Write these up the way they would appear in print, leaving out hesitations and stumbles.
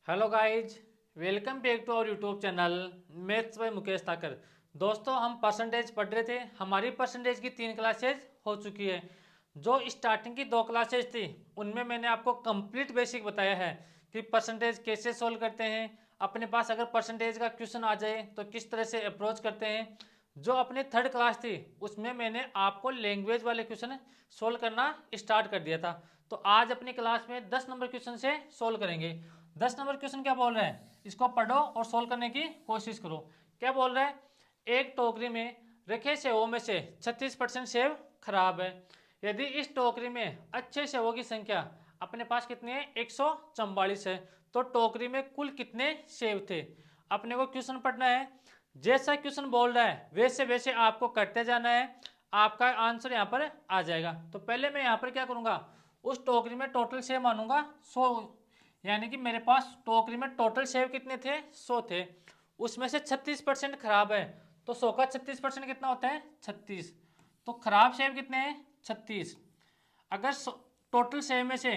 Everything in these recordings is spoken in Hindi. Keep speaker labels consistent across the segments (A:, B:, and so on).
A: Hello guys, welcome back to our YouTube channel maths by Mukesh Takar. दोस्तों, हम परसेंटेज पढ़ रहे थे। हमारी परसेंटेज की 3 क्लासेज हो चुकी है। जो स्टार्टिंग की 2 क्लासेज थी उनमें मैंने आपको कंप्लीट बेसिक बताया है कि परसेंटेज कैसे सोल्व करते हैं। अपने पास अगर परसेंटेज का क्वेश्चन आ जाए तो किस तरह से अप्रोच करते हैं। जो अपनी 3rd क्लास थी उसमें मैंने आपको लैंग्वेज वाले क्वेश्चन सोल्व करना स्टार्ट कर दिया था। तो आज अपनी क्लास में 10 नंबर क्वेश्चन से सोल्व करेंगे। 10 नंबर क्वेश्चन क्या बोल रहे हैं, इसको पढ़ो और सोल्व करने की कोशिश करो। क्या बोल रहे हैं, एक टोकरी में रखे सेवों में से 36% सेव खराब है। यदि इस टोकरी में अच्छे सेवों की संख्या अपने पास कितनी है, 144 है, तो टोकरी में कुल कितने सेव थे। अपने को क्वेश्चन पढ़ना है। जैसा क्वेश्चन बोल रहा है वैसे वैसे आपको करते जाना है, आपका आंसर यहाँ पर आ जाएगा। तो पहले मैं यहाँ पर क्या करूँगा, उस टोकरी में टोटल सेव मानूंगा 100, यानी कि मेरे पास टोकरी में टोटल सेव कितने थे, 100 थे। उसमें से 36% खराब है, तो 100 का 36% कितना होता है, 36। तो खराब सेव कितने हैं, 36। अगर टोटल सेव में से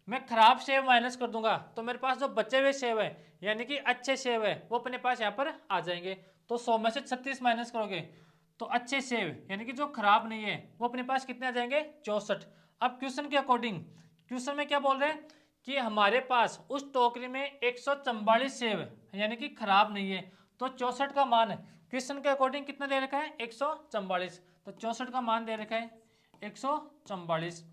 A: मैं खराब सेव माइनस कर दूंगा तो मेरे पास जो बचे हुए सेव है यानी कि अच्छे सेव है वो अपने पास यहाँ पर आ जाएंगे। तो 100 में से 36 माइनस करोगे तो अच्छे सेव यानी कि जो खराब नहीं है वो अपने पास कितने आ जाएंगे, 64। अब क्वेश्चन के अकॉर्डिंग, क्वेश्चन में क्या बोल रहे हैं कि हमारे पास उस टोकरी में 144 सेव है यानी कि खराब नहीं है, तो 64 का मान क्वेश्चन के अकॉर्डिंग कितना दे रखा है, 144। तो 64 का मान दे रखा है 144।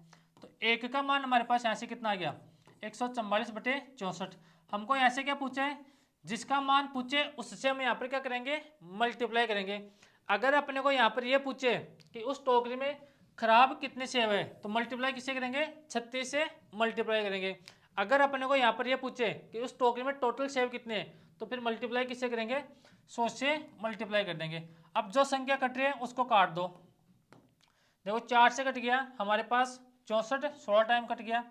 A: तो एक का मान हमारे पास यहाँ से कितना आ गया, 144/64। हमको यहाँ से क्या पूछा है, जिसका मान पूछे उससे हम यहाँ पर क्या करेंगे, मल्टीप्लाई करेंगे। अगर अपने को यहाँ पर ये पूछे कि उस टोकरी में खराब कितने सेव है तो मल्टीप्लाई किससे करेंगे, 36 से मल्टीप्लाई करेंगे। अगर अपने को यहाँ पर ये पूछे कि उस टोकरी में टोटल सेव कितने हैं तो फिर मल्टीप्लाई किससे करेंगे, 100 से मल्टीप्लाई कर देंगे। अब जो संख्या कट रही है उसको काट दो। देखो 4 से कट गया हमारे पास 64, 16 टाइम कट गया।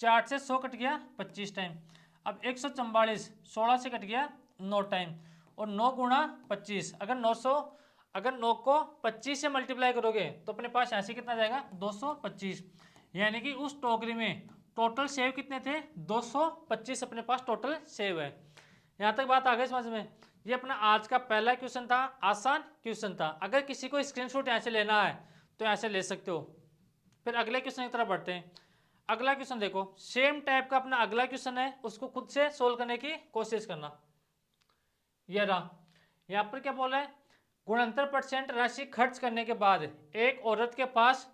A: 4 से 100 कट गया 25 टाइम। अब 144 16 से कट गया 9 टाइम, और 9 गुणा 25, अगर 9 को 25 से मल्टीप्लाई करोगे तो अपने पास यहाँ से कितना जाएगा, 225। यानी कि उस टोकरी में टोटल सेव कितने थे, 225 अपने पास टोटल सेव है। यहाँ तक बात आ गई समझ में। ये अपना आज का पहला क्वेश्चन था, आसान क्वेश्चन था। अगर किसी को स्क्रीनशॉट यहाँ से लेना है तो यहाँ से ले सकते हो। फिर अगले क्वेश्चन की तरफ बढ़ते हैं। अगला क्वेश्चन देखो, सेम टाइप का अपना अगला क्वेश्चन है, उसको खुद से सोल्व करने की कोशिश करना। ये रहा, यहाँ पर क्या बोला है, गुणनतर परसेंट राशि खर्च करने के बाद एक औरत के पास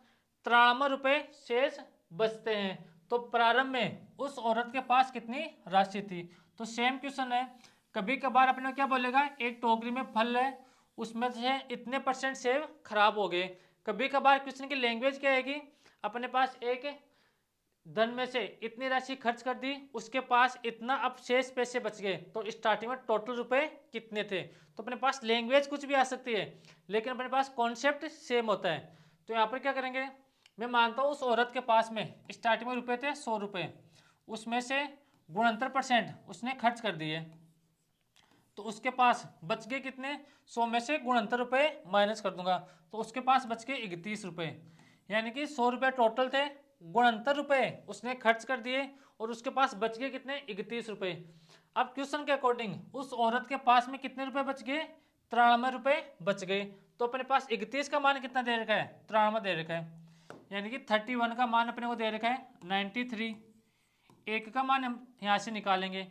A: 93 रुपये शेष बचते हैं, तो प्रारंभ में उस औरत के पास कितनी राशि थी। तो सेम क्वेश्चन है। कभी कभार अपने क्या बोलेगा, एक टोकरी में फल है उसमें से इतने परसेंट सेब खराब हो गए। कभी कभार क्वेश्चन की लैंग्वेज क्या आएगी, अपने पास एक धन में से इतनी राशि खर्च कर दी, उसके पास इतना अब शेष पैसे बच गए, तो स्टार्टिंग में टोटल रुपए कितने थे। तो अपने पास लैंग्वेज कुछ भी आ सकती है लेकिन अपने पास कॉन्सेप्ट सेम होता है। तो यहाँ पर क्या करेंगे, मैं मानता हूँ उस औरत के पास में स्टार्टिंग में रुपए थे 100 रुपये, उसमें से गुणनतर परसेंट उसने खर्च कर दिए, तो उसके पास बच गए कितने, 100 में से गुणनतर रुपये माइनस कर दूंगा तो उसके पास बच गए 31 रुपये। यानी कि 100 रुपये टोटल थे, गुणनतर रुपये उसने खर्च कर दिए और उसके पास बच गए कितने, 31 रुपये। अब क्वेश्चन के अकॉर्डिंग उस औरत के पास में कितने रुपए बच गए, 93 रुपये बच गए। तो अपने पास 31 का मान कितना दे रखा है, 93 दे रखा है। यानी कि 31 का मान अपने को दे रखा है 93। एक का मान हम यहाँ से निकालेंगे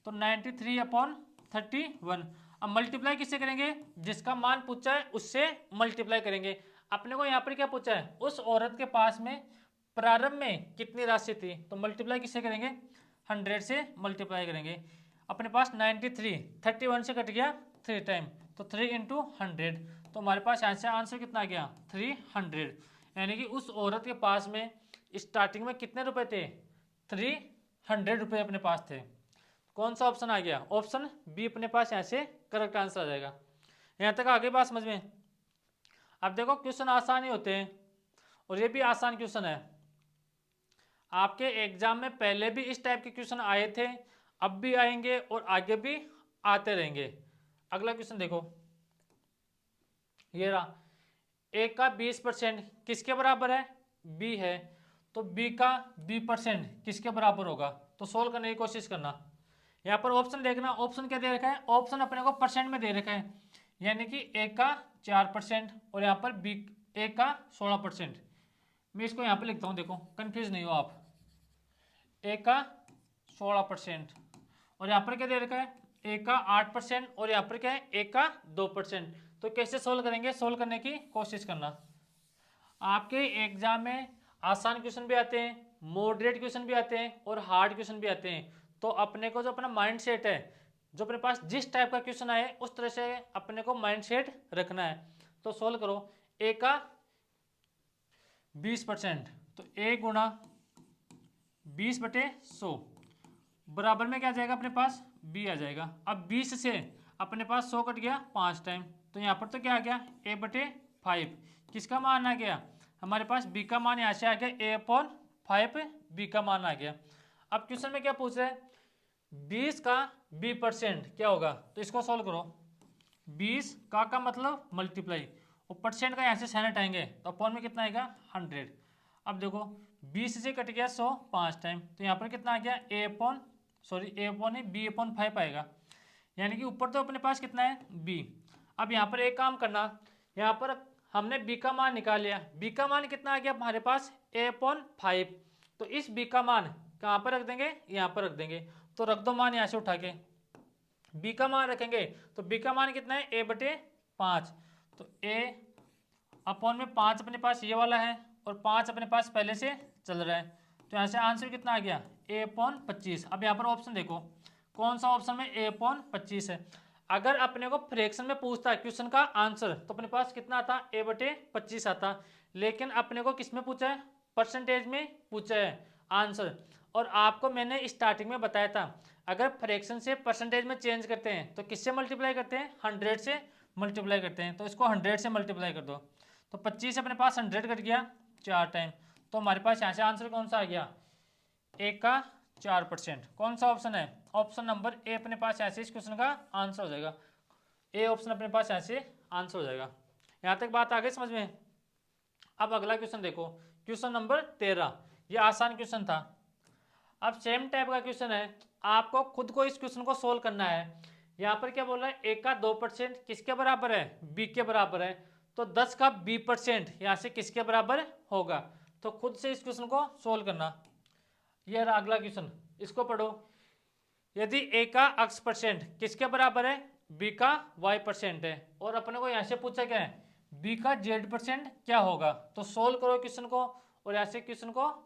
A: तो 93/31। अब मल्टीप्लाई किससे करेंगे, जिसका मान पूछा है उससे मल्टीप्लाई करेंगे। अपने को यहाँ पर क्या पूछा है, उस औरत के पास में प्रारंभ में कितनी राशि थी, तो मल्टीप्लाई किससे करेंगे, 100 से मल्टीप्लाई करेंगे। अपने पास 93, 31 से कट गया 3 टाइम, तो 3 इंटू 100, तो हमारे पास यहाँ से आंसर कितना आ गया, 300। यानी कि उस औरत के पास में स्टार्टिंग में कितने रुपए थे, 300 रुपये अपने पास थे। कौन सा ऑप्शन आ गया, ऑप्शन बी अपने पास यहाँ से करेक्ट आंसर आ जाएगा। यहाँ तक आगे बात समझ में। अब देखो क्वेश्चन आसान ही होते हैं और ये भी आसान क्वेश्चन है। आपके एग्जाम में पहले भी इस टाइप के क्वेश्चन आए थे, अब भी आएंगे और आगे भी आते रहेंगे। अगला क्वेश्चन देखो, ये रहा, ए का 20% किसके बराबर है, बी है, तो बी का 20% किसके बराबर होगा, तो सोल्व करने की कोशिश करना। यहाँ पर ऑप्शन देखना, ऑप्शन क्या दे रखा है, ऑप्शन अपने को परसेंट में दे रखा है, यानी कि ए का 4% और यहाँ पर बी ए का 16%। मैं इसको यहाँ पर लिखता हूँ, देखो कंफ्यूज नहीं हो आप। ए का 16% और यहाँ पर क्या दे रखा है, ए का 8% और यहाँ पर क्या है, ए का 2%। तो कैसे सोल्व करेंगे, सोल्व करने की कोशिश करना। आपके एग्जाम में आसान क्वेश्चन भी आते हैं, मॉडरेट क्वेश्चन भी आते हैं और हार्ड क्वेश्चन भी आते हैं। तो अपने को जो अपना माइंड सेट है, जो अपने पास जिस टाइप का क्वेश्चन आए उस तरह से अपने को माइंड सेट रखना है। तो सोल्व करो, ए का 20%, तो ए गुणा 20/100 बराबर में क्या आ जाएगा अपने पास, बी आ जाएगा। अब 20 से अपने पास 100 कट गया 5 टाइम, तो यहाँ पर तो क्या आ गया, a/5। किसका मान आ गया, हमारे पास b का मान यहाँ से आ गया, a/5 b का मान आ गया। अब क्वेश्चन में क्या पूछ रहा है, 20 का b% क्या होगा, तो इसको सोल्व करो। 20 का मतलब मल्टीप्लाई और परसेंट का यहाँ से साइन हटाएंगे तो अपॉन में कितना आएगा, 100। अब देखो 20 से कट गया 100 5 टाइम, तो यहाँ पर कितना आ गया, b/5 आएगा, यानी कि ऊपर तो अपने पास कितना है, b। अब यहाँ पर एक काम करना, यहाँ पर हमने b का मान निकाल लिया, b का मान कितना आ गया हमारे पास, a/5। तो इस b का मान कहाँ पर रख देंगे, यहाँ पर रख देंगे। तो रख दो मान यहाँ से उठा के, b का मान रखेंगे तो b का मान कितना है, a/5। तो a/5 अपने पास ये वाला है और 5 अपने पास पहले से चल रहा है, तो यहाँ से आंसर कितना आ गया, a/25। अब यहाँ पर ऑप्शन देखो, कौन सा ऑप्शन में a/25 है। अगर अपने को फ्रैक्शन में पूछता है क्वेश्चन का आंसर तो अपने पास कितना आता, a/25 आता। लेकिन अपने को किस में पूछा है, परसेंटेज में पूछा है आंसर। और आपको मैंने स्टार्टिंग में बताया था, अगर फ्रैक्शन से परसेंटेज में चेंज करते हैं तो किससे मल्टीप्लाई करते हैं, 100 से मल्टीप्लाई करते हैं। तो इसको 100 से मल्टीप्लाई कर दो, तो 25 अपने पास 100 कट गया 4 टाइम, तो हमारे पास यहाँ से आंसर कौन सा आ गया, ए का 4%। कौन सा ऑप्शन है, ऑप्शन नंबर ए अपने पास यहाँ से इस क्वेश्चन का आंसर हो जाएगा। ए ऑप्शन अपने पास यहाँ से आंसर हो जाएगा। यहाँ तक बात आ गई समझ में। अब अगला क्वेश्चन देखो, क्वेश्चन नंबर 13, ये आसान क्वेश्चन था। अब सेम टाइप का क्वेश्चन है, आपको खुद को इस क्वेश्चन को सोल्व करना है। यहाँ पर क्या बोल रहा है, ए का 2% किसके बराबर है, बी के बराबर है। तो 10 का b% यहाँ से किसके बराबर होगा, तो खुद से इस क्वेश्चन को सोल्व करना। यह रहा अगला क्वेश्चन, इसको पढ़ो। यदि a का x% किसके बराबर है, b का y% है, और अपने को यहाँ से पूछा क्या है, b का z% क्या होगा। तो सोल्व करो क्वेश्चन को और यहाँ से क्वेश्चन को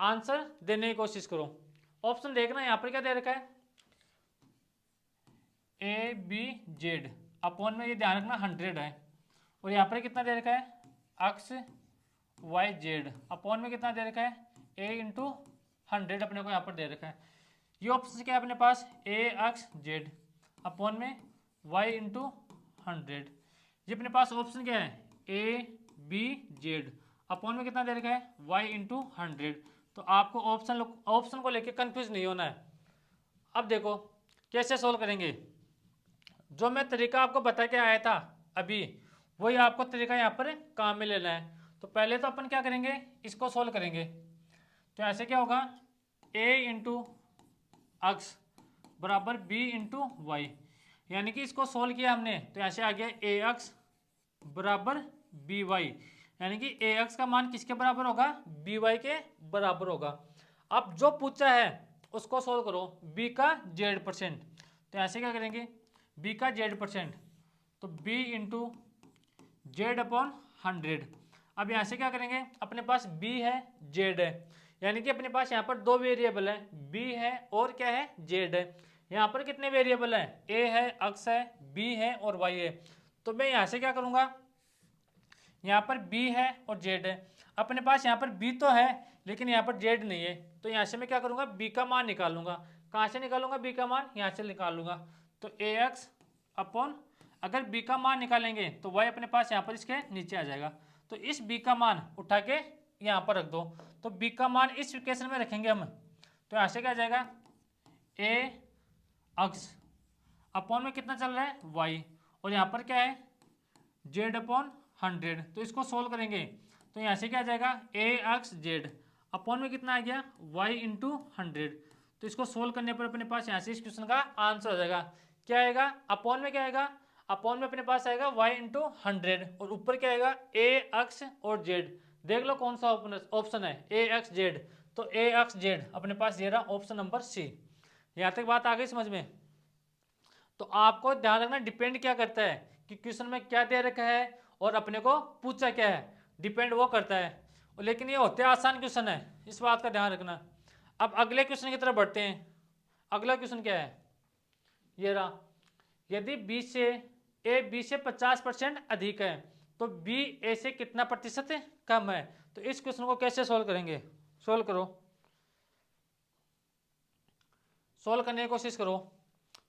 A: आंसर देने की कोशिश करो। ऑप्शन देखना, यहाँ पर क्या दे रखा है, a/b/z अपॉन में ये ध्यान रखना 100 है, और यहाँ पर कितना दे रखा है, x/y/z अपॉन में कितना दे रखा है, a/100 अपने को यहाँ पर दे रखा है। ये ऑप्शन क्या है अपने पास, ax/z अपॉन में y/100। ये अपने पास ऑप्शन क्या है, a/b/z अपॉन में कितना दे रखा है, y/100। तो आपको ऑप्शन को लेके कंफ्यूज नहीं होना है। अब देखो कैसे सोल्व करेंगे, जो मैं तरीका आपको बता के आया था अभी, वही आपको तरीका यहाँ पर काम में लेना है। तो पहले तो अपन क्या करेंगे, इसको सोल्व करेंगे। तो ऐसे क्या होगा, a/x बराबर b/y, यानी कि इसको सोल्व किया हमने तो ऐसे आ गया ax बराबर by, यानी कि ax का मान किसके बराबर होगा, by के बराबर होगा। अब जो पूछा है उसको सोल्व करो, b का z%। तो ऐसे क्या करेंगे, b का z%, तो b/z/100। अब यहाँ से क्या करेंगे, अपने पास b है z है, यानी कि अपने पास यहाँ पर दो वेरिएबल है, b है और क्या है, z है। यहाँ पर कितने वेरिएबल है, a है, x है, b है और y है। तो मैं यहाँ से क्या करूँगा, यहाँ पर b है और z है, अपने पास यहाँ पर b तो है लेकिन यहाँ पर z नहीं है। तो यहाँ से मैं क्या करूँगा, b का मान निकालूंगा। कहाँ से निकालूंगा b का मान, यहाँ से निकालूंगा। तो ax अपॉन, अगर b का मान निकालेंगे तो y अपने पास यहाँ पर इसके नीचे आ जाएगा। तो इस b का मान उठा के यहाँ पर रख दो, तो b का मान इस इक्वेशन में रखेंगे हम। तो यहाँ से क्या आ जाएगा, ax अपॉन में कितना चल रहा है, y, और यहाँ पर क्या है, z/100। तो इसको सोल्व करेंगे तो यहाँ से क्या आ जाएगा, ax z अपॉन में कितना आ गया, y/100। तो इसको सोल्व करने पर अपने पास यहाँ से इस क्वेश्चन का आंसर हो जाएगा। क्या आएगा? अपॉन में क्या आएगा? अपॉन में अपने पास आएगा y इंटू 100 और ऊपर क्या आएगा? a x और z। देख लो कौन सा ऑप्शन है, a x z। तो a x z अपने पास ये रहा ऑप्शन नंबर सी। यहाँ तक बात आ गई समझ में? तो आपको ध्यान रखना डिपेंड क्या करता है कि क्वेश्चन में क्या दे रखा है और अपने को पूछा क्या है, डिपेंड वो करता है। लेकिन ये होते आसान क्वेश्चन है, इस बात का ध्यान रखना। अब अगले क्वेश्चन की तरफ बढ़ते हैं। अगला क्वेश्चन क्या है? ये रहा, यदि बी से ए बी से 50% अधिक है तो बी ए से कितना प्रतिशत कम है। तो इस क्वेश्चन को कैसे सोल्व करेंगे? सोल्व करो, सोल्व करने की कोशिश करो।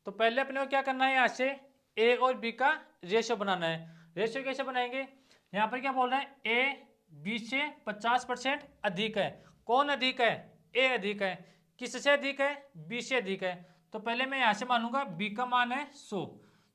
A: तो पहले अपने को क्या करना है, यहाँ से ए और बी का रेशियो बनाना है। रेशियो कैसे बनाएंगे? यहाँ पर क्या बोल रहे हैं, ए बी से 50% अधिक है। कौन अधिक है? ए अधिक है। किससे अधिक है? बी से अधिक है। तो पहले मैं यहाँ से मानूंगा बी का मान है 100,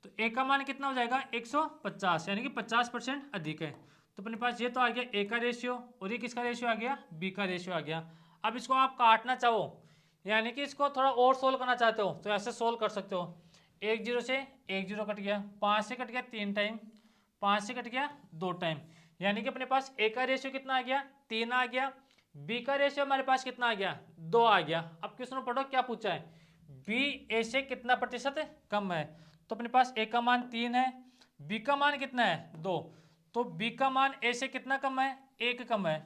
A: तो ए का मान कितना हो जाएगा? 150, यानी कि 50% अधिक है। तो अपने पास ये तो आ गया ए का रेशियो और ये किसका रेशियो आ गया? बी का रेशियो आ गया। अब इसको आप काटना चाहो, यानी कि इसको थोड़ा और सोल्व करना चाहते हो तो ऐसे सोल्व कर सकते हो। एक जीरो से एक जीरो कट गया, 5 से कट गया 3 टाइम, 5 से कट गया 2 टाइम, यानी कि अपने पास ए का रेशियो कितना आ गया? 3 आ गया। बी का रेशियो हमारे पास कितना आ गया? 2 आ गया। अब क्वेश्चन पढ़ो क्या पूछा है, बी ए से कितना प्रतिशत कम है। तो अपने पास ए का मान 3 है, बी का मान कितना है? 2। तो बी का मान ए से कितना कम है? 1 कम है।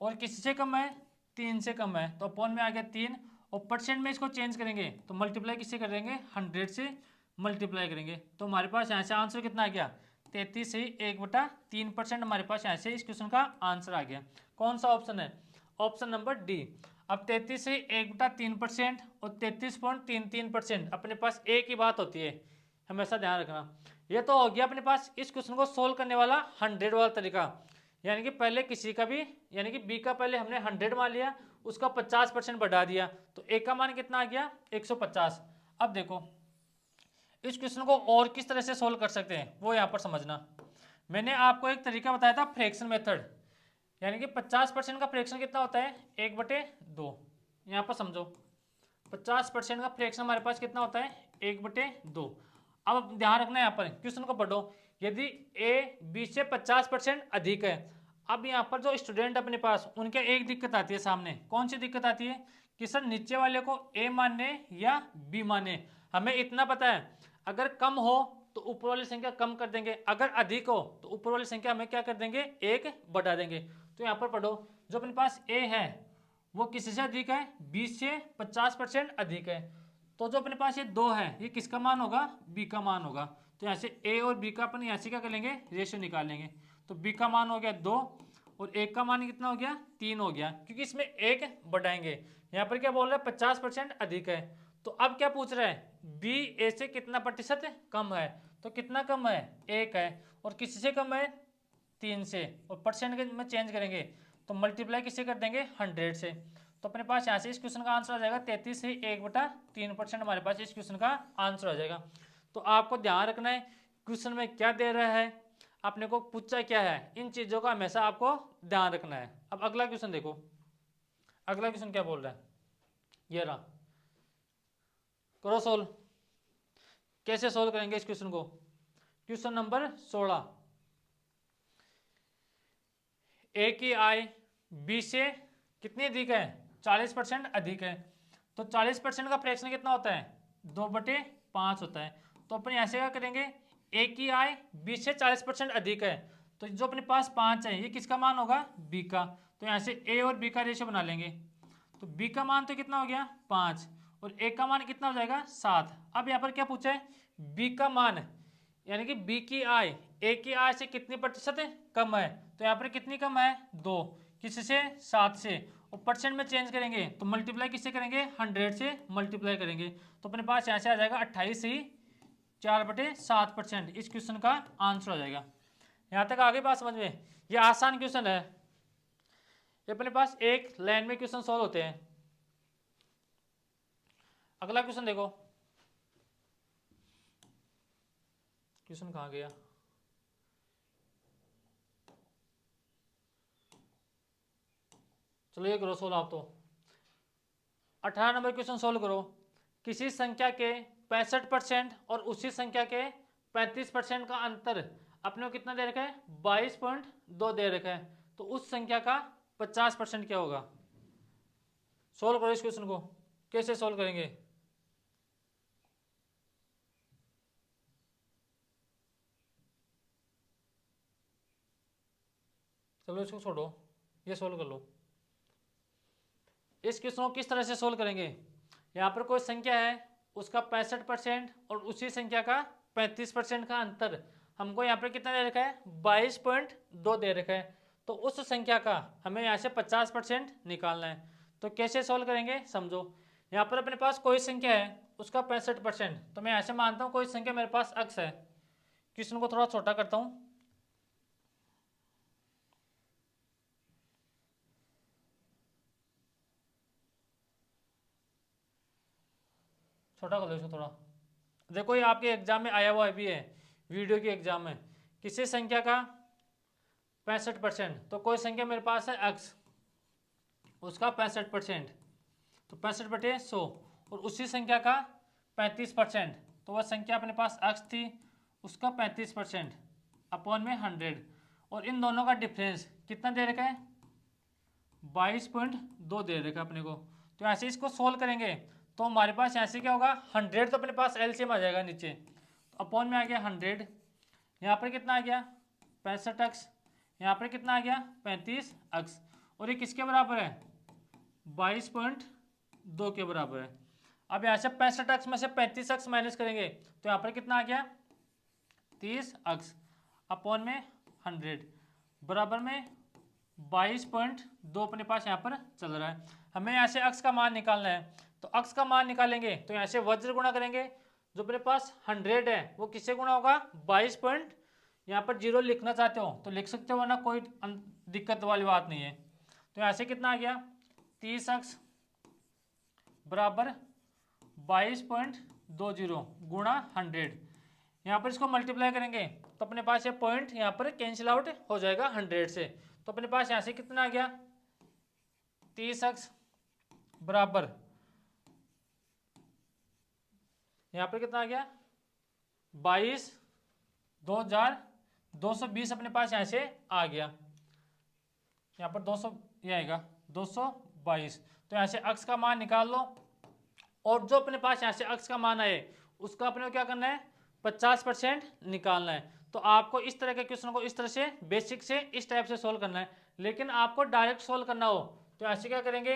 A: और किससे कम है? 3 से कम है। तो अपॉन में आ गया 3 और परसेंट में इसको चेंज करेंगे तो मल्टीप्लाई किससे करेंगे? 100 से मल्टीप्लाई करेंगे। तो हमारे पास यहाँ से आंसर कितना आ गया? 33 से 1/3% हमारे पास यहाँ से इस क्वेश्चन का आंसर आ गया। कौन सा ऑप्शन है? Option number D. अब 33 से 1/3% और 33.33% अपने पास एक ही बात होती है, हमेशा ध्यान रखना। ये तो हो गया अपने पास इस क्वेश्चन को सोल्व करने वाला 100 वाला तरीका, यानी कि पहले किसी का भी, यानी कि बी का पहले हमने 100 मान लिया, उसका 50% बढ़ा दिया, तो ए का मान कितना आ गया? 150। अब देखो इस क्वेश्चन को और किस तरह से सोल्व कर सकते हैं वो यहाँ पर समझना। मैंने आपको एक तरीका बताया था फ्रैक्शन मेथड, यानी कि 50% का फ्रैक्शन कितना होता है? 1/2। यहाँ पर समझो 50% का फ्रैक्शन हमारे पास कितना होता है? 1/2। अब ध्यान रखना यहाँ पर क्वेश्चन को पढ़ो, यदि ए बी से 50% अधिक है। अब यहाँ पर जो स्टूडेंट अपने पास, उनके एक दिक्कत आती है सामने। कौन सी दिक्कत आती है कि सर नीचे वाले को ए माने या बी माने। हमें इतना पता है अगर कम हो तो ऊपर वाली संख्या कम कर देंगे, अगर अधिक हो तो ऊपर वाली संख्या हमें क्या कर देंगे? 1 बढ़ा देंगे। तो यहाँ पर पढ़ो, जो अपने पास ए है वो किससे अधिक है? 20 से 50% अधिक है। तो जो अपने पास ये 2 है ये किसका मान होगा? बी का मान होगा। तो यहाँ से ए और बी का अपन यहाँ से क्या कर लेंगे? रेशियो निकालेंगे। तो बी का मान हो गया 2 और ए का मान कितना हो गया? 3 हो गया, क्योंकि इसमें 1 बढ़ाएंगे। यहाँ पर क्या बोल रहा है? 50% अधिक है। तो अब क्या पूछ रहा है? बी ए से कितना प्रतिशत कम है। तो कितना कम है? 1 है। और किससे कम है? 3 से। और परसेंट में चेंज करेंगे तो मल्टीप्लाई किससे कर देंगे? 100 से। तो अपने पास यहाँ से इस क्वेश्चन का आंसर आ जाएगा 33 से 1/3% हमारे पास इस क्वेश्चन का आंसर आ जाएगा। तो आपको ध्यान रखना है क्वेश्चन में क्या दे रहा है, अपने को पूछा क्या है, इन चीज़ों का हमेशा आपको ध्यान रखना है। अब अगला क्वेश्चन देखो, अगला क्वेश्चन क्या बोल रहा है, ये रहा, करो सोल्व। कैसे सोल्व करेंगे इस क्वेश्चन को? क्वेश्चन नंबर 16, ए की आय बी से कितनी अधिक है? 40% अधिक है। तो 40% का फ्रैक्शन कितना होता है? 2/5 होता है। तो अपन ऐसे क्या करेंगे, ए की आय बी से 40% अधिक है, तो जो अपने पास 5 है ये किसका मान होगा? बी का। तो यहाँ से ए और बी का रेशियो बना लेंगे। तो बी का मान तो कितना हो गया? 5 और ए का मान कितना हो जाएगा? 7। अब यहाँ पर क्या पूछा है? बी का मान, यानी कि बी की आय ए की आय से कितनी प्रतिशत कम है। तो यहाँ पर कितनी कम है? 2। किससे? 7 से। और परसेंट में चेंज करेंगे तो मल्टीप्लाई किससे करेंगे? 100 से मल्टीप्लाई करेंगे। तो अपने पास यहाँ से आ जाएगा 28 ही 4/7%। इस क्वेश्चन का आंसर हो जाएगा। यहाँ तक आगे बात समझ में? ये आसान क्वेश्चन है, ये अपने पास एक लाइन में क्वेश्चन सॉल्व होते हैं। अगला क्वेश्चन देखो, क्वेश्चन कहाँ गया? चलो ये करो सोल्व आप तो। 18 नंबर क्वेश्चन सोल्व करो। किसी संख्या के 65% और उसी संख्या के 35% का अंतर अपने को कितना दे रखा है, 22.2 दे रखा है, तो उस संख्या का 50% क्या होगा। सोल्व करो इस क्वेश्चन को। कैसे सोल्व करेंगे, चलो इसको छोड़ो, ये सोल्व कर लो। इस क्वेश्चन को किस तरह से सोल्व करेंगे, यहाँ पर कोई संख्या है, उसका 65% और उसी संख्या का 35% का अंतर हमको यहाँ पर कितना दे रखा है, 22.2 दे रखा है, तो उस संख्या का हमें यहाँ से 50% निकालना है। तो कैसे सोल्व करेंगे समझो। यहाँ पर अपने पास कोई संख्या है, उसका 65%, तो मैं ऐसे मानता हूँ कोई संख्या मेरे पास अक्स है। क्वेश्चन को थोड़ा छोटा करता हूँ, छोटा कर लो इसको थोड़ा। देखो ये आपके एग्जाम में आया हुआ भी है, वीडियो के एग्जाम में, किसी संख्या का 65%, तो कोई संख्या मेरे पास है एक्स, उसका 65%, तो 65/100, और उसी संख्या का 35%, तो वह संख्या अपने पास एक्स थी, उसका 35% अपॉन में 100, और इन दोनों का डिफरेंस कितना दे रखा है, 22.2 दे रखा है अपने को। तो ऐसे इसको सोल्व करेंगे तो हमारे पास ऐसे क्या होगा, 100 तो अपने पास एलसीएम आ जाएगा नीचे, तो अपॉन में आ गया 100, यहाँ पर कितना आ गया 65x, यहाँ पर कितना आ गया 35x, और ये किसके बराबर है, 22.2 के बराबर है। अब यहाँ से 65x में से 35x माइनस करेंगे तो यहाँ पर कितना आ गया 30x अपॉन में 100 बराबर में 22.2 अपने पास यहाँ पर चल रहा है। हमें यहाँ से x का मान निकालना है, तो x का मान निकालेंगे तो यहाँ से वज्र गुणा करेंगे, जो अपने पास 100 है वो किससे गुणा होगा 22 पॉइंट, यहाँ पर 0 लिखना चाहते हो तो लिख सकते हो, वरना कोई दिक्कत वाली बात नहीं है। तो यहाँ से कितना आ गया 30x बराबर 22.20 गुणा 100, यहाँ पर इसको मल्टीप्लाई करेंगे तो अपने पास ये पॉइंट यहाँ पर कैंसिल आउट हो जाएगा 100 से, तो अपने पास यहाँ से कितना आ गया 30x बराबर, यहाँ पर कितना आ गया 22,220 अपने पास यहाँ से आ गया, यहाँ पर 200 ये आएगा 222, तो यहाँ से x का मान निकाल लो, और जो अपने पास यहाँ से x का मान आए उसका अपने को क्या करना है 50% निकालना है। तो आपको इस तरह के क्वेश्चन को इस तरह से बेसिक से इस टाइप से सोल्व करना है, लेकिन आपको डायरेक्ट सोल्व करना हो तो ऐसे क्या करेंगे,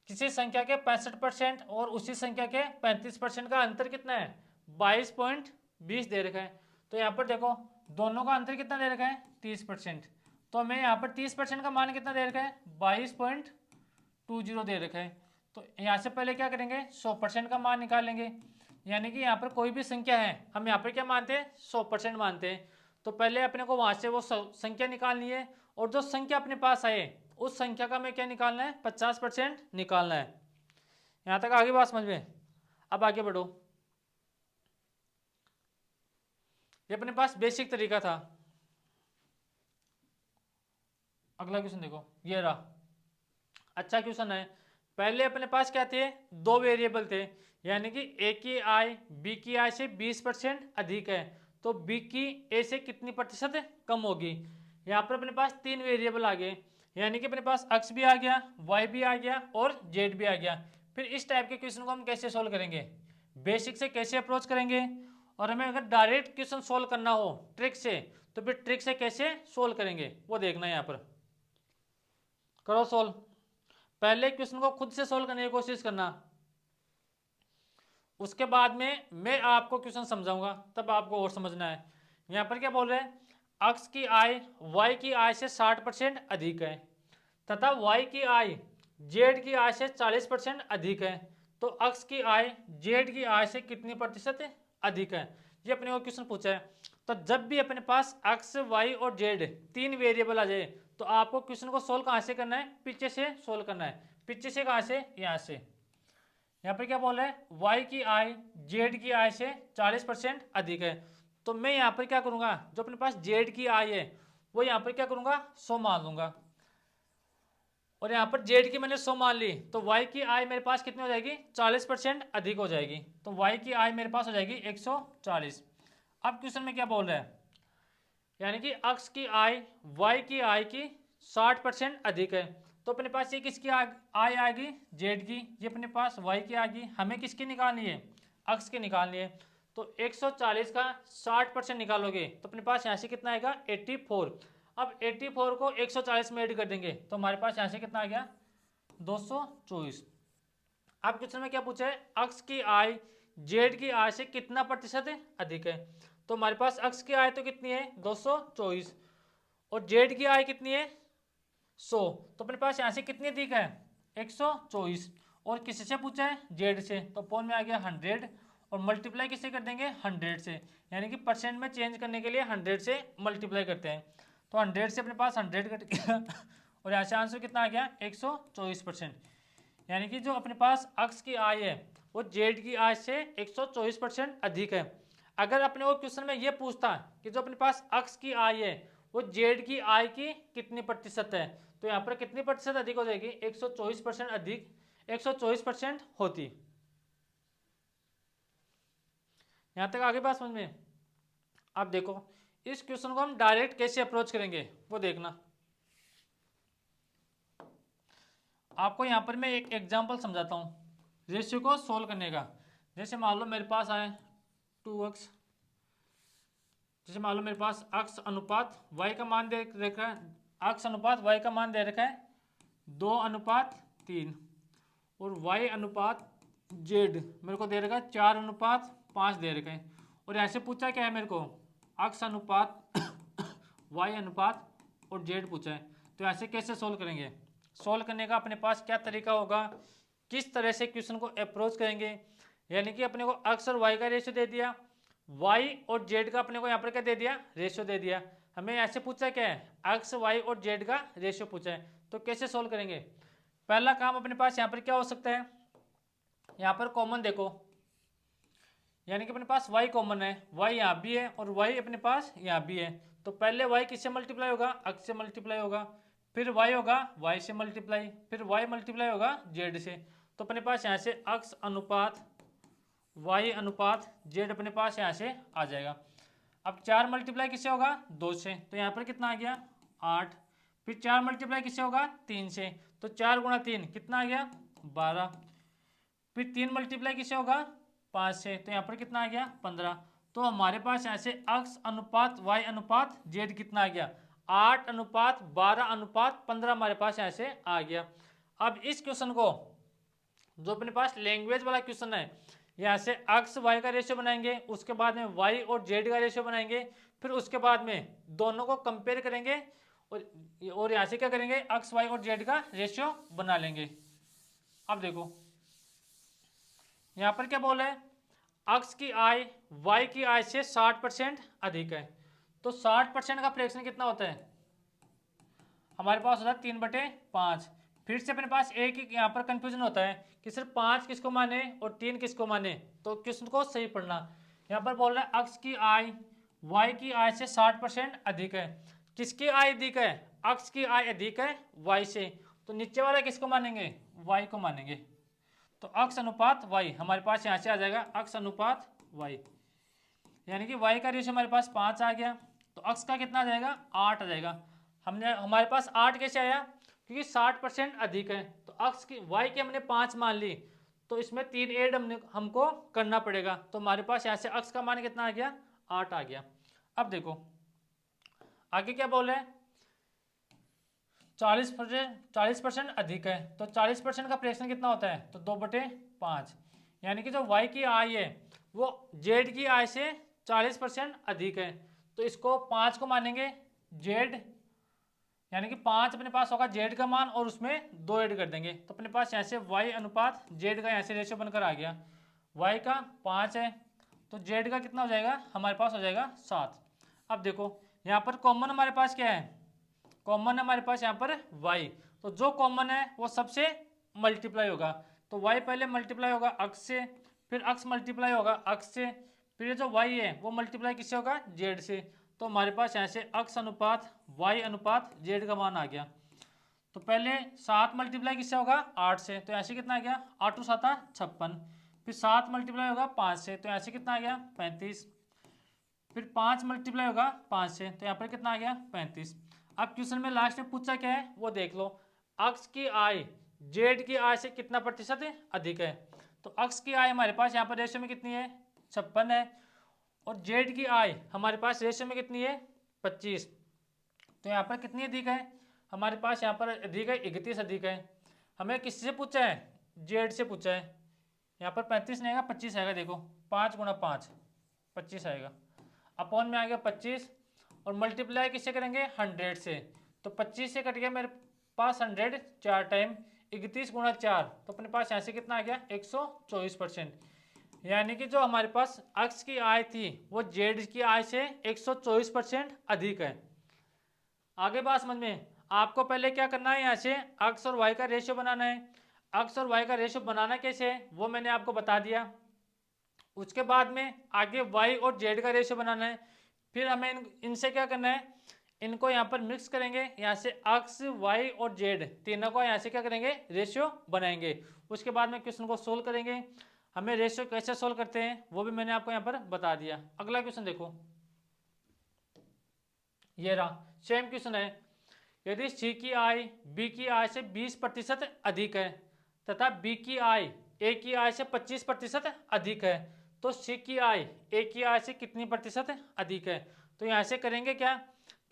A: किसी संख्या के 65% और उसी संख्या के 35% का अंतर कितना है 22.20 दे रखा है, तो यहाँ पर देखो दोनों का अंतर कितना दे रखा है 30%, तो हमें यहाँ पर 30% का मान कितना दे रखा है 22.20 दे रखा है। तो यहाँ से पहले क्या करेंगे 100% का मान निकालेंगे, यानी कि यहाँ पर कोई भी संख्या है हम यहाँ पर क्या मानते हैं 100% मानते हैं, तो पहले अपने को वहाँ से वो संख्या निकालनी है, और जो संख्या अपने पास आए उस संख्या का हमें क्या निकालना है 50% निकालना है। यहाँ तक आगे बात समझ में। अब आगे बढ़ो, ये अपने पास बेसिक तरीका था। अगला क्वेश्चन देखो, ये रहा अच्छा क्वेश्चन है। पहले अपने पास क्या थे, दो वेरिएबल थे, यानी कि ए की आय बी की आय से 20% अधिक है, तो बी की ए से कितनी प्रतिशत कम होगी। यहाँ पर अपने पास तीन वेरिएबल आ गए, यानी कि अपने पास x भी आ गया, y भी आ गया और z भी आ गया। फिर इस टाइप के क्वेश्चन को हम कैसे सोल्व करेंगे, बेसिक से कैसे अप्रोच करेंगे, और हमें अगर डायरेक्ट क्वेश्चन सोल्व करना हो ट्रिक से तो फिर ट्रिक से कैसे सोल्व करेंगे वो देखना है। यहाँ पर करो सोल्व, पहले क्वेश्चन को खुद से सोल्व करने की कोशिश करना, उसके बाद में मैं आपको क्वेश्चन समझाऊंगा तब आपको और समझना है। यहाँ पर क्या बोल रहे हैं, x की आय y की आय से 60% अधिक है तथा y की आय z की आय से 40% अधिक है, तो x की आय z की आय से कितनी प्रतिशत अधिक है, ये अपने को क्वेश्चन पूछा है। तो जब भी अपने पास x, y और z तीन वेरिएबल आ जाए तो आपको क्वेश्चन को सोल्व कहाँ से करना है, पीछे से सोल्व करना है। पीछे से कहाँ से, यहाँ से। यहाँ पर क्या बोल रहा है y की आय z की आय से 40% अधिक है, तो मैं यहाँ पर क्या करूँगा, जो अपने पास z की आय है वो यहाँ पर क्या करूँगा 100 मान लूँगा। और यहाँ पर जेड की मैंने 100 मान ली, तो वाई की आय मेरे पास कितनी हो जाएगी, 40% अधिक हो जाएगी। तो वाई की आय मेरे पास हो जाएगी 140। अब क्वेश्चन में क्या बोल रहा है, यानी कि अक्स की आय वाई की आय की 60% अधिक है। तो अपने पास ये किसकी आय आएगी, जेड की, ये अपने पास वाई की आएगी। हमें किसकी निकालनी है, अक्स की निकालनी है। तो 140 का 60% निकालोगे तो अपने पास यहाँ से कितना आएगा, 84। अब 84 को 140 में ऐड कर देंगे तो हमारे पास यहाँ से कितना आ गया, 224। अब क्वेश्चन में क्या पूछा है, अक्स की आय जेड की आय से कितना प्रतिशत अधिक है। तो हमारे पास अक्स की आय तो कितनी है, 224, और जेड की आय कितनी है, 100। तो अपने पास यहाँ से कितनी अधिक है, 124। और किससे पूछा है, जेड से, तो अपॉन में आ गया 100, और मल्टीप्लाई किससे कर देंगे, 100 से, यानी कि परसेंट में चेंज करने के लिए 100 से मल्टीप्लाई करते हैं। तो 100 से अपने पास 100 कट गया और यहाँ से आंसर कितना आ गया, 124%। यानी कि जो अपने पास अक्स की आय है वो जेड की आय से 124% अधिक है। अगर अपने वो क्वेश्चन में ये पूछता कि जो अपने पास अक्स की आय है वो जेड की आय की कितनी प्रतिशत है, तो यहाँ पर कितनी प्रतिशत अधिक हो जाएगी, 124% अधिक, 124% होती। यहाँ तक आगे बात समझ में। अब देखो इस क्वेश्चन को हम डायरेक्ट कैसे अप्रोच करेंगे वो देखना। आपको यहाँ पर मैं एक एग्जांपल समझाता हूँ रेशियो को सोल्व करने का। जैसे मान लो मेरे पास आए 2x, जैसे मान लो मेरे पास x अनुपात y का मान दे रखा है, x अनुपात y का मान दे रखा है 2:3, और y अनुपात z मेरे को दे रखा है 4:5 दे रखा है। और ऐसे पूछा क्या है मेरे को, x अनुपात y अनुपात और z पूछा है। तो ऐसे कैसे सोल्व करेंगे, सोल्व करने का अपने पास क्या तरीका होगा, किस तरह से क्वेश्चन को अप्रोच करेंगे। यानी कि अपने को x और y का रेशियो दे दिया, y और z का अपने को यहाँ पर क्या दे दिया, रेशियो दे दिया। हमें ऐसे पूछा क्या है, x y और z का रेशियो पूछा है। तो कैसे सोल्व करेंगे, पहला काम अपने पास यहाँ पर क्या हो सकता है, यहाँ पर कॉमन देखो, यानी कि अपने पास y कॉमन है, y यहाँ भी है और y अपने पास यहाँ भी है। तो पहले y किससे मल्टीप्लाई होगा, x से मल्टीप्लाई होगा, फिर y होगा y से मल्टीप्लाई, फिर y मल्टीप्लाई होगा z से। तो अपने पास यहाँ से x अनुपात y अनुपात z अपने पास यहाँ से आ जाएगा। अब 4 मल्टीप्लाई किससे होगा, 2 से, तो यहाँ पर कितना आ गया 8। फिर 4 मल्टीप्लाई किससे होगा, 3 से, तो 4 गुणा 3 कितना आ गया 12। फिर 3 मल्टीप्लाई किससे होगा, 5 से, तो यहाँ पर कितना आ गया 15। तो हमारे पास यहाँ से x अनुपात y अनुपात z कितना आ गया, 8:12:15 हमारे पास यहाँ से आ गया। अब इस क्वेश्चन को जो अपने पास लैंग्वेज वाला क्वेश्चन है, यहाँ से x y का रेशियो बनाएंगे, उसके बाद में y और z का रेशियो बनाएंगे, फिर उसके बाद में दोनों को कंपेयर करेंगे और यहाँ से क्या करेंगे, x y और z का रेशियो बना लेंगे। अब देखो यहाँ पर क्या बोला है, x की आय y की आय से 60% अधिक है। तो 60% का फ्रैक्शन कितना होता है, हमारे पास होता है 3/5। फिर से अपने पास एक ही यहाँ पर कंफ्यूजन होता है कि सिर्फ 5 किसको माने और 3 किसको माने। तो क्वेश्चन को सही पढ़ना, यहाँ पर बोल रहा है x की आय y की आय से 60% अधिक है। किसकी आय अधिक है, x की आय अधिक है y से, तो नीचे वाला किसको मानेंगे, y को मानेंगे। तो x अनुपात y हमारे पास यहाँ से आ जाएगा, x अनुपात y, यानी कि y का रेशियो हमारे पास 5 आ गया, तो x का कितना आ जाएगा 8 आ जाएगा। हमने हमारे पास 8 कैसे आया, क्योंकि 60% अधिक है, तो x की y की हमने 5 मान ली, तो इसमें 3 ऐड हमको करना पड़ेगा। तो हमारे पास यहाँ से x का मान कितना आ गया, 8 आ गया। अब देखो आगे क्या बोले, 40% अधिक है, तो 40% का फ्रैक्शन कितना होता है, तो 2/5, यानी कि जो y की आय है वो z की आय से 40% अधिक है। तो इसको 5 को मानेंगे z, यानी कि 5 अपने पास होगा z का मान और उसमें 2 ऐड कर देंगे। तो अपने पास यहाँ से y अनुपात z का यहाँ से रेशियो बनकर आ गया, y का 5 है तो z का कितना हो जाएगा, हमारे पास हो जाएगा 7। अब देखो यहाँ पर कॉमन हमारे पास क्या है, कॉमन है हमारे पास यहाँ पर y, तो जो कॉमन है वो सबसे मल्टीप्लाई होगा। तो y पहले मल्टीप्लाई होगा x से, फिर x मल्टीप्लाई होगा x से, फिर ये जो y है वो मल्टीप्लाई किससे होगा, z से। तो हमारे पास यहाँ से x अनुपात y अनुपात z का मान आ गया। तो पहले 7 मल्टीप्लाई किससे होगा 8 से, तो ऐसे कितना आ गया 8 टू 7 56। फिर 7 मल्टीप्लाई होगा 5 से, तो ऐसे कितना आ गया 35। फिर 5 मल्टीप्लाई होगा 5 से, तो यहाँ पर कितना आ गया 35। अब क्वेश्चन में लास्ट में पूछा क्या है वो देख लो। अक्ष की आय जेड की आय से कितना प्रतिशत अधिक है। तो अक्ष की आय हमारे पास यहाँ पर रेशियो में कितनी है 56 है, और जेड की आय हमारे पास रेशियो में कितनी है 25। तो यहाँ पर कितनी अधिक है हमारे पास, यहाँ पर अधिक है 31 अधिक है। हमें किससे पूछा है जेड से पूछा है। यहाँ पर 35 नहीं आएगा 25 आएगा, देखो 5 गुणा 5 25 आएगा, अपॉन में आ गया 25, और मल्टीप्लाई किससे करेंगे 100 से। तो 25 से कट गया मेरे पास 100 4 टाइम, 31 गुणा 4, तो अपने पास यहाँ से कितना आ गया 124%। यानी कि जो हमारे पास अक्ष की आय थी वो जेड की आय से 124% अधिक है। आगे बात समझ में, आपको पहले क्या करना है, यहाँ से अक्स और वाई का रेशियो बनाना है। अक्स और वाई का रेशियो बनाना कैसे है वो मैंने आपको बता दिया। उसके बाद में आगे वाई और जेड का रेशियो बनाना है। फिर हमें इनसे क्या करना है, इनको यहाँ पर मिक्स करेंगे, यहाँ से अक्स वाई और जेड तीनों को यहाँ से क्या करेंगे रेशियो बनाएंगे। उसके बाद में क्वेश्चन को सोल्व करेंगे। हमें रेशियो कैसे सोल्व करते हैं वो भी मैंने आपको यहाँ पर बता दिया। अगला क्वेश्चन देखो, ये रहा सेम क्वेश्चन है। यदि सी की आय बी की आय से 20% अधिक है तथा बी की आय ए की आय से 25% अधिक है, तो सी की आय ए की आय से कितनी प्रतिशत अधिक है। तो यहाँ से करेंगे क्या,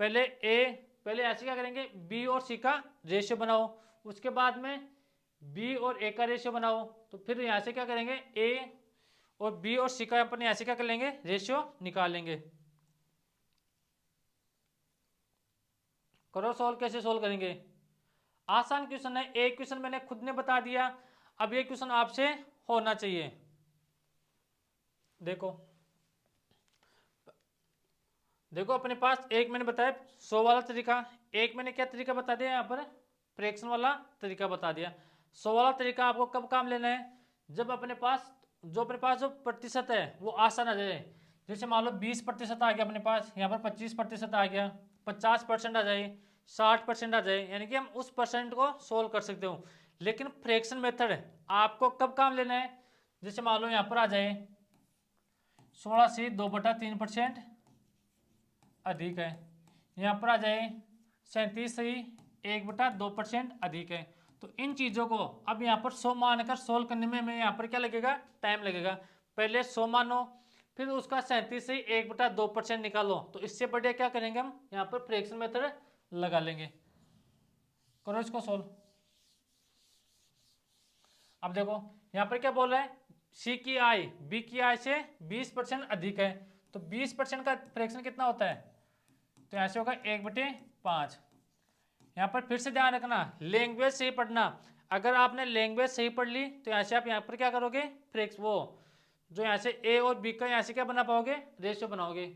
A: पहले ऐसे क्या करेंगे बी और सी का रेशियो बनाओ, उसके बाद में बी और ए का रेशियो बनाओ, तो फिर यहाँ से क्या करेंगे ए और बी और सी का अपन यहाँ से क्या कर लेंगे रेशियो निकालेंगे। करो सॉल्व, कैसे सॉल्व करेंगे, आसान क्वेश्चन है। एक क्वेश्चन मैंने खुद ने बता दिया, अब ये क्वेश्चन आपसे होना चाहिए। देखो देखो अपने पास एक मैंने बताया 100 वाला तरीका, एक मैंने क्या तरीका बता दिया यहाँ पर फ्रैक्शन वाला तरीका बता दिया। 100 वाला तरीका आपको कब काम लेना है, जब अपने पास जो प्रतिशत है वो आसान आ जाए। जैसे मान लो 20% आ गया अपने पास, यहाँ पर 25% आ गया, 50% आ जाए, 60% आ जाए, यानी कि हम उस परसेंट को सोल्व कर सकते हो। लेकिन फ्रैक्शन मेथड आपको कब काम लेना है, जैसे मान लो यहाँ पर आ जाए 16 से 2/3% अधिक है, यहाँ पर आ जाए 37 से 1/2% अधिक है। तो इन चीज़ों को अब यहाँ पर 100 मानकर सोल्व करने में हमें यहाँ पर क्या लगेगा टाइम लगेगा। पहले 100 मानो, फिर उसका 37 से 1/2% निकालो, तो इससे बढ़िया क्या करेंगे हम यहाँ पर फ्रैक्शन मेथड लगा लेंगे। करो इसको सोल्व। अब देखो यहाँ पर क्या बोल रहा है, सी की आय बी की आय से 20% अधिक है, तो 20% का फ्रैक्शन कितना होता है, तो यहाँ से होगा 1/5। यहाँ पर फिर से ध्यान रखना लैंग्वेज सही पढ़ना, अगर आपने लैंग्वेज सही पढ़ ली तो यहाँ से आप यहाँ पर क्या करोगे फ्रैक्स वो जो यहाँ से ए और बी का यहाँ से क्या बना पाओगे रेशियो बनाओगे।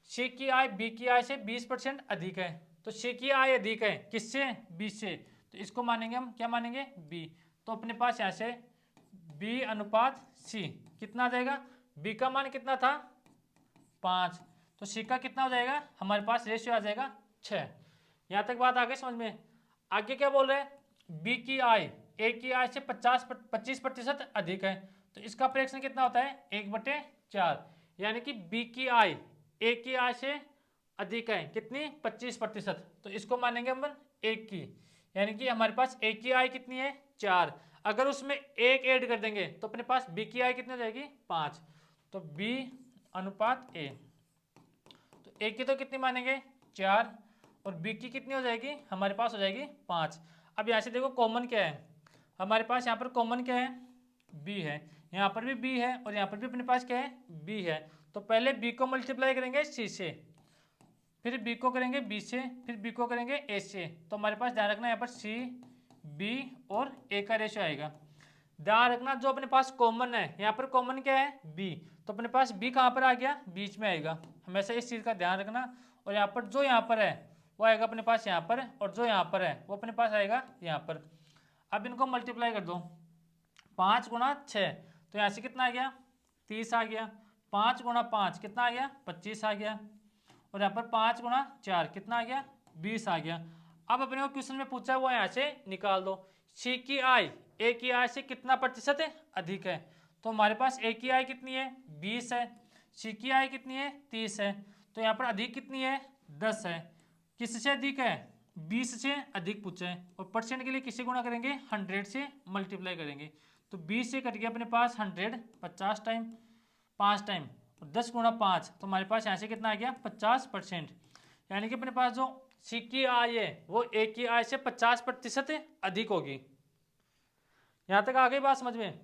A: सी की आय बी की आय से 20% अधिक है, तो सी की आय अधिक है किससे बी से, तो इसको मानेंगे हम क्या मानेंगे बी। तो अपने पास यहाँ से बी अनुपात सी कितना आ जाएगा, बी का मान कितना था 5, तो सी का कितना हो जाएगा हमारे पास रेशियो आ जाएगा 6। यहाँ तक बात आगे समझ में। आगे क्या बोल रहे हैं बी की आय ए की आय से 25% अधिक है, तो इसका फ्रैक्शन कितना होता है 1/4, यानी कि बी की आय ए की आय से अधिक है कितनी 25%, तो इसको मानेंगे हम एक की, यानी कि हमारे पास ए की आय कितनी है 4, अगर उसमें एक ऐड कर देंगे तो अपने पास बी की आय कितनी हो जाएगी 5, तो बी अनुपात ए, तो ए की तो कितनी मानेंगे 4 और बी की कितनी हो जाएगी हमारे पास हो जाएगी 5। अब यहाँ से देखो कॉमन क्या है हमारे पास, यहाँ पर कॉमन क्या है बी है, यहाँ पर भी बी है और यहाँ पर भी अपने पास क्या है बी है। तो पहले बी को मल्टीप्लाई करेंगे सी से, फिर बी को करेंगे बी से, फिर बी को करेंगे ए से, तो हमारे पास ध्यान रखना यहाँ पर सी बी और ए का रेशियो आएगा। ध्यान रखना जो अपने पास कॉमन है यहाँ पर कॉमन क्या है बी, तो अपने पास बी कहाँ पर आ गया बीच में आएगा, हमेशा इस चीज़ का ध्यान रखना। और यहाँ पर जो यहाँ पर है वो आएगा अपने पास यहाँ पर, और जो यहाँ पर है वो अपने पास आएगा यहाँ पर। अब इनको मल्टीप्लाई कर दो 5 गुणा 6, तो यहाँ से कितना आ गया 30 आ गया, 5 गुणा 5 कितना आ गया 25 आ गया, और यहाँ पर 5 गुणा 4 कितना आ गया 20 आ गया। अब अपने को क्वेश्चन में पूछा हुआ यहाँ से निकाल दो। सी की आई ए की आई से कितना प्रतिशत है, अधिक है। तो हमारे पास ए की आई कितनी है, 20 है। सी की आई कितनी है, 30 है। तो यहाँ पर अधिक कितनी है, 10 है। किससे अधिक है, 20 से अधिक पूछा है। और परसेंट के लिए किससे गुणा करेंगे, 100 से मल्टीप्लाई करेंगे। तो 20 से कट गया अपने पास 100, 50 टाइम, 5 टाइम, 10 गुणा 5, तो हमारे पास यहाँ से कितना आ गया, 50%। यानी कि अपने पास जो सी की आय है वो ए की आय से 50% अधिक होगी। यहां तक आ गई बात समझ में।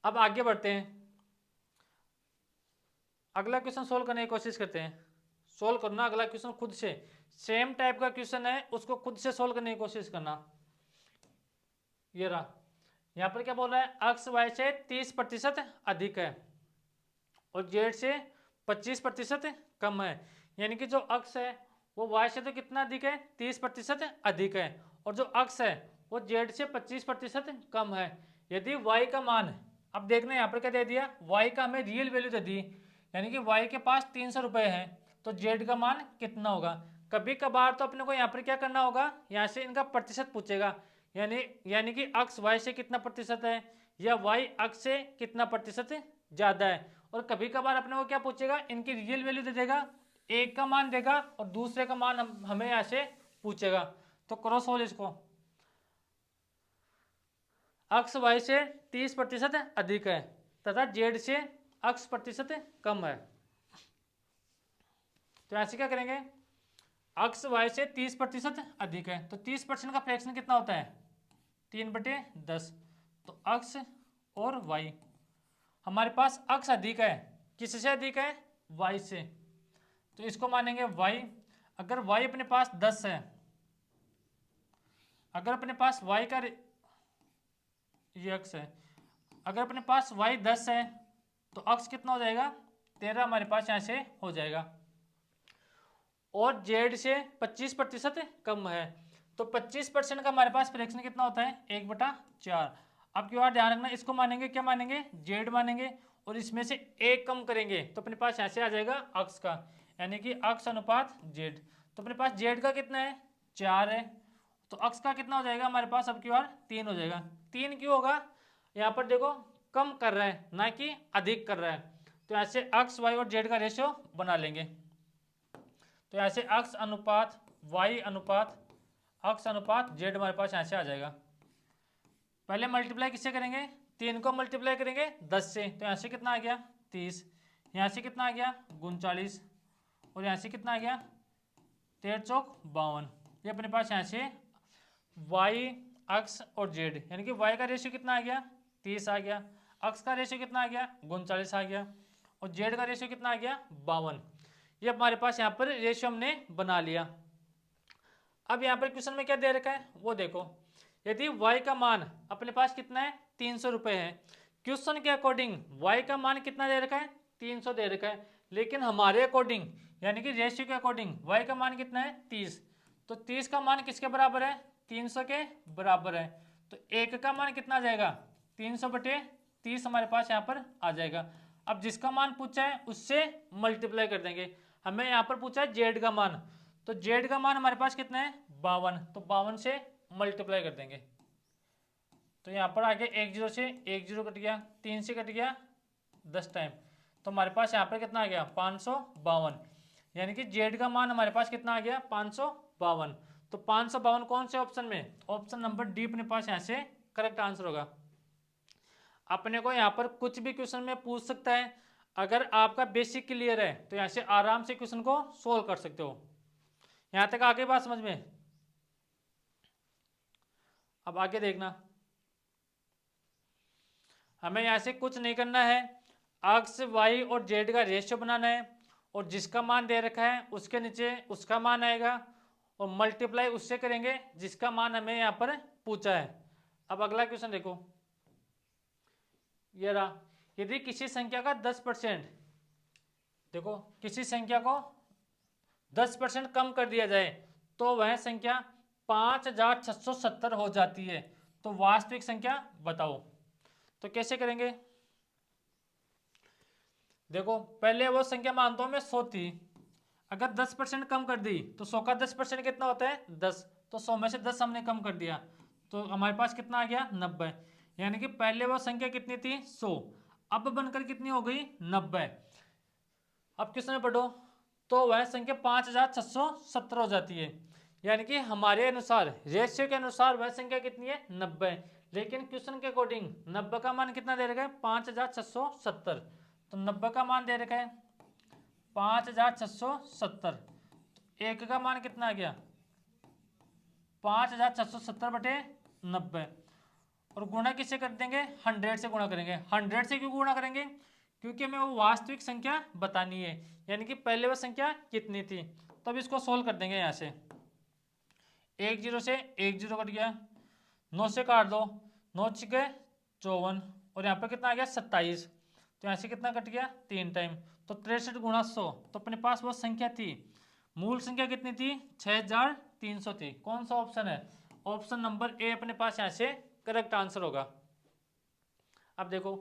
A: अब आगे बढ़ते हैं, अगला क्वेश्चन सोल्व करने की कोशिश करते हैं। सोल्व करना अगला क्वेश्चन खुद से, सेम टाइप का क्वेश्चन है, उसको खुद से सोल्व करने की कोशिश करना। ये रहा, यहां पर क्या बोल रहा है, अक्स वाई से 30% अधिक है और जेड से 25% कम है। यानी कि जो अक्स है वो वाई से तो कितना अधिक है, 30% अधिक है, और जो अक्स है वो जेड से 25% कम है। यदि वाई का मान, अब देखना यहाँ पर क्या दे दिया, वाई का हमें रियल वैल्यू दे दी, यानी कि वाई के पास 300 रुपये है, तो जेड का मान कितना होगा। कभी कभार तो अपने को यहाँ पर क्या करना होगा, यहाँ से इनका प्रतिशत पूछेगा, यानी कि अक्स वाई से कितना प्रतिशत है, या वाई अक्स से कितना प्रतिशत ज़्यादा है। और कभी कभार अपने को क्या पूछेगा, इनकी रियल वैल्यू दे देगा, एक का मान देगा और दूसरे का मान हमें यहाँ से पूछेगा। तो करो सोल्व इसको। अक्स वाई से 30% अधिक है तथा जेड से अक्स प्रतिशत कम है। तो ऐसे क्या करेंगे, अक्स वाई से 30% अधिक है, तो 30% का फ्रैक्शन कितना होता है, 3/10। तो अक्स और वाई, हमारे पास अक्स अधिक है, किससे अधिक है, वाई से, तो इसको मानेंगे वाई। अगर वाई अपने पास 10 है, अगर अपने पास वाई का ये अक्स है, अगर अपने पास वाई 10 है तो अक्स कितना हो जाएगा, 13 हमारे पास यहाँ से हो जाएगा। और जेड से 25% कम है, तो 25% का हमारे पास फ्रैक्शन कितना होता है, 1/4। अब की बार ध्यान रखना, इसको मानेंगे क्या मानेंगे, जेड मानेंगे, और इसमें से एक कम करेंगे तो अपने पास यहाँ से आ जाएगा अक्स का, यानी कि अक्स अनुपात जेड। तो अपने पास जेड का कितना है, 4 है, तो अक्स का कितना हो जाएगा हमारे पास, अब की बार 3 हो जाएगा। 3 क्यों होगा, यहाँ पर देखो कम कर रहा है ना कि अधिक कर रहा है, तो ऐसे अक्स वाई और जेड का रेशियो बना लेंगे। तो ऐसे अक्स अनुपात वाई अनुपात अक्स अनुपात जेड हमारे पास यहाँ से आ जाएगा। पहले मल्टीप्लाई किससे करेंगे, 3 को मल्टीप्लाई करेंगे 10 से, तो यहाँ से कितना आ गया 30, यहाँ से कितना आ गया 39, और यहाँ से कितना आ गया 13 चौक 52। ये अपने पास यहाँ से वाई अक्स और जेड, यानी कि वाई का रेशियो कितना आ गया 30 आ गया, अक्स का रेशियो कितना आ गया 39 आ गया, और जेड का रेशियो कितना आ गया 52। ये हमारे पास यहाँ पर रेशियो हमने बना लिया। अब यहाँ पर क्वेश्चन में क्या दे रखा है वो देखो, यदि y का मान अपने पास कितना है 300 रुपये है, क्वेश्चन के अकॉर्डिंग y का मान कितना दे रखा है 300 दे रखा है, लेकिन हमारे अकॉर्डिंग यानी कि रेशियो के अकॉर्डिंग y का मान कितना है 30, तो 30 का मान किसके बराबर है 300 के बराबर है, तो 1 का मान कितना आ जाएगा 300/30 हमारे पास यहाँ पर आ जाएगा। अब जिसका मान पूछा है उससे मल्टीप्लाई कर देंगे, हमें यहाँ पर पूछा है जेड का मान, तो जेड का मान हमारे पास कितना है 52, तो 52 से मल्टीप्लाई कर देंगे। तो यहाँ पर आगे 1 0 से 1 0 कट गया, 3 से कट गया 10 टाइम, तो हमारे पास यहाँ पर कितना आ गया 552, यानी कि जेड का मान हमारे पास कितना आ गया 552। तो 552 कौन से ऑप्शन में, ऑप्शन नंबर डी अपने पास यहाँ से करेक्ट आंसर होगा। अपने को यहाँ पर कुछ भी क्वेश्चन में पूछ सकता है, अगर आपका बेसिक क्लियर है तो यहाँ से आराम से क्वेश्चन को सोल्व कर सकते हो। यहाँ तक आगे बात समझ में। अब आगे देखना, हमें यहाँ से कुछ नहीं करना है, अक्स वाई और जेड का रेशियो बनाना है, और जिसका मान दे रखा है उसके नीचे उसका मान आएगा, और मल्टीप्लाई उससे करेंगे जिसका मान हमें यहाँ पर पूछा है। अब अगला क्वेश्चन देखो, ये रहा, यदि किसी संख्या का 10%, देखो किसी संख्या को 10% कम कर दिया जाए तो वह संख्या 5670 हो जाती है, तो वास्तविक संख्या बताओ। तो कैसे करेंगे, देखो पहले वो संख्या मानता हूं मैं 100 थी, अगर 10% कम कर दी तो 100 का 10% कितना होता है 10, तो 100 में से 10 हमने कम कर दिया तो हमारे पास कितना आ गया 90। यानी कि पहले वो संख्या कितनी थी 100, अब बनकर कितनी हो गई 90। अब क्वेश्चन पढ़ो तो वह संख्या 5670 हो जाती है। यानी कि हमारे अनुसार रेशियो के अनुसार वह संख्या कितनी है 90, लेकिन क्वेश्चन के अकॉर्डिंग 90 का मान कितना दे रखा है 5670, तो 90 का मान दे रखा है 5670, तो एक का मान कितना आ गया 5670 बटे 90, और गुणा किससे कर देंगे 100 से गुणा करेंगे। 100 से क्यों गुणा करेंगे, क्योंकि हमें वो वास्तविक संख्या बतानी है, यानी कि पहले वह संख्या कितनी थी। तो अब इसको सोल्व कर देंगे। यहाँ से 1 0 से 1 0 कट गया, 9 से काट दो, 9 6 54, और यहाँ पर कितना आ गया 27, तो यहाँ से कितना कट गया 3 टाइम, तो 63 गुणा 100, तो अपने पास वो संख्या थी, मूल संख्या कितनी थी 6300 थी। कौन सा ऑप्शन है, ऑप्शन नंबर ए अपने पास यहाँ से करेक्ट आंसर होगा। अब देखो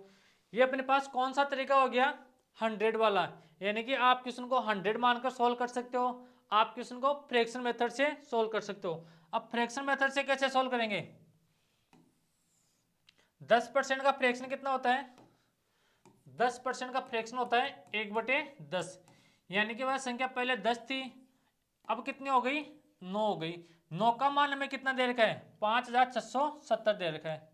A: ये अपने पास कौन सा तरीका हो गया 100 वाला, यानी कि आप क्वेश्चन को 100 मानकर सोल्व कर सकते हो, आप क्वेश्चन को फ्रैक्शन मेथड से सोल्व कर सकते हो। अब फ्रैक्शन मेथड से कैसे सोल्व करेंगे, 10% का फ्रैक्शन कितना होता है 10% का फ्रैक्शन होता है 1/10, यानी कि वह संख्या पहले 10 थी, अब कितनी हो गई 9 हो गई। 9 का मान हमें कितना दे रखा है 5670 दे रखा है,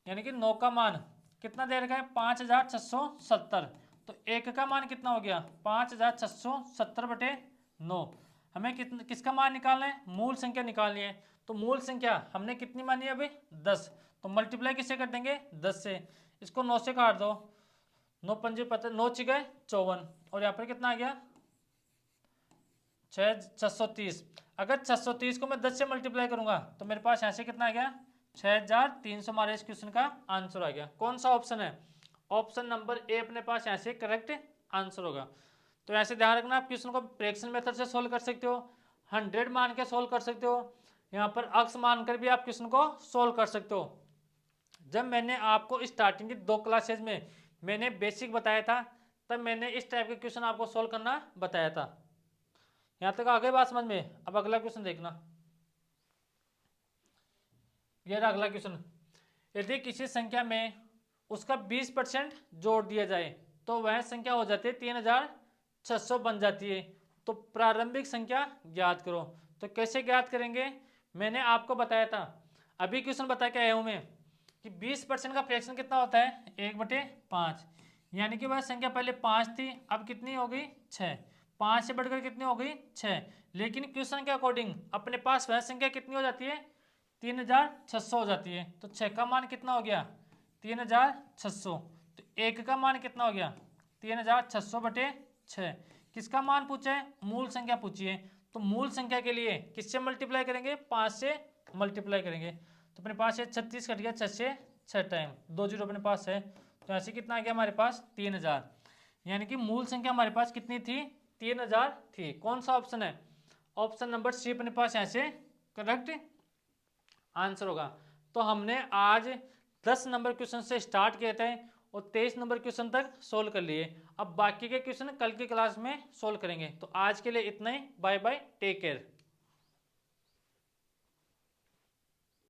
A: यानी कि 9 का मान कितना दे रखा है 5670, तो 1 का मान कितना हो गया 5670 बटे 9। हमें किसका मान निकालना है, मूल संख्या निकालनी है। तो मूल संख्या हमने कितनी मानी है अभी 10, तो मल्टीप्लाई किससे कर देंगे 10 से, इसको 9 से काट दो, 9 पंजे 9 6 54, और यहाँ पर कितना आ गया 630। अगर 630 को मैं 10 से मल्टीप्लाई करूंगा तो मेरे पास यहाँ से कितना आ गया 6300, हमारे इस क्वेश्चन का आंसर आ गया। कौन सा ऑप्शन है, ऑप्शन नंबर ए अपने पास यहाँ से करेक्ट आंसर होगा। तो ऐसे ध्यान रखना, आप क्वेश्चन को फ्रैक्शन मेथड से सोल्व कर सकते हो, 100 मान के सोल्व कर सकते हो, यहाँ पर अक्स मानकर भी आप क्वेश्चन को सोल्व कर सकते हो। जब मैंने आपको स्टार्टिंग की 2 क्लासेज में मैंने बेसिक बताया था, तब मैंने इस टाइप के क्वेश्चन आपको सोल्व करना बताया था। यहाँ तक आ गई बात समझ में। अब अगला क्वेश्चन देखना, ये रहा अगला क्वेश्चन। यदि किसी संख्या में उसका 20% जोड़ दिया जाए तो वह संख्या हो जाती है 3600 बन जाती है, तो प्रारंभिक संख्या ज्ञात करो। तो कैसे ज्ञात करेंगे, मैंने आपको बताया था, अभी क्वेश्चन बता के आया हूं मैं कि 20% का फ्रैक्शन कितना होता है 1/5, यानी कि वह संख्या पहले 5 थी, अब कितनी हो गई 6, 5 से बढ़कर कितनी हो गई 6, लेकिन क्वेश्चन के अकॉर्डिंग अपने पास वह संख्या कितनी हो जाती है 3600 हो जाती है। तो 6 का मान कितना हो गया 3600, तो 1 का मान कितना हो गया 3600 बटे 6। किसका मान पूछा है, मूल संख्या पूछी है, तो मूल संख्या के लिए किससे मल्टीप्लाई करेंगे 5 से मल्टीप्लाई करेंगे, तो अपने पास है 36 कट गया 6 से 6 टाइम, 2 जीरो अपने पास है, तो ऐसे कितना आ गया हमारे पास 3000, यानी कि मूल संख्या हमारे पास कितनी थी 3000 थी। कौन सा ऑप्शन है, ऑप्शन नंबर सी अपने पास यहाँ से करेक्ट आंसर होगा। तो हमने आज 10 नंबर क्वेश्चन से स्टार्ट किए थे और 23 नंबर क्वेश्चन तक सोल्व कर लिए। अब बाकी के क्वेश्चन कल की क्लास में सोल्व करेंगे। तो आज के लिए इतना ही, बाय बाय, टेक केयर।